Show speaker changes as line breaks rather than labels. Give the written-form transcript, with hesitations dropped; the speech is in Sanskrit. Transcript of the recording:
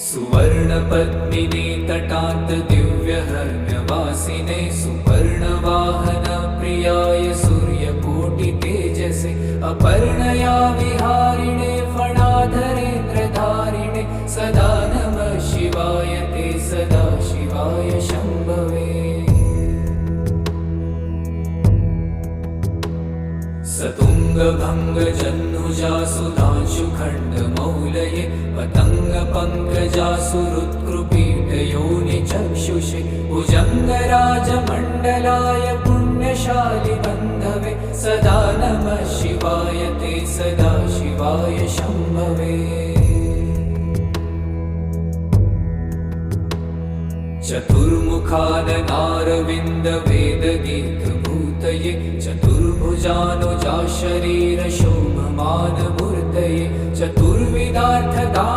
सुवर्णपद्मिनी तटान्त दिव्यहर्म्यवासिने सुपर्णवाहनप्रियाय सूर्यकोटितेजसे अपर्णया विहारिणे फणाधरेन्द्रधारिणे सदा नमः शिवाय ते सदा शिवाय शम्भवे। सतुङ्गभङ्गजह्नुजा सुधांशुखण्डमौलये पतङ्गपङ्कजा सुहृत्कृपीठयोनिचक्षुषे भुजङ्गराजमण्डलाय पुण्यशालिबन्धवे सदा नमः शिवाय ते सदा शिवाय शम्भवे। चतुर्मुखाननारविन्दवेददीर्घभूतये चतुर्भुजानुजा शरीरशोभमानमूर्तये चतुर्विधार्थदा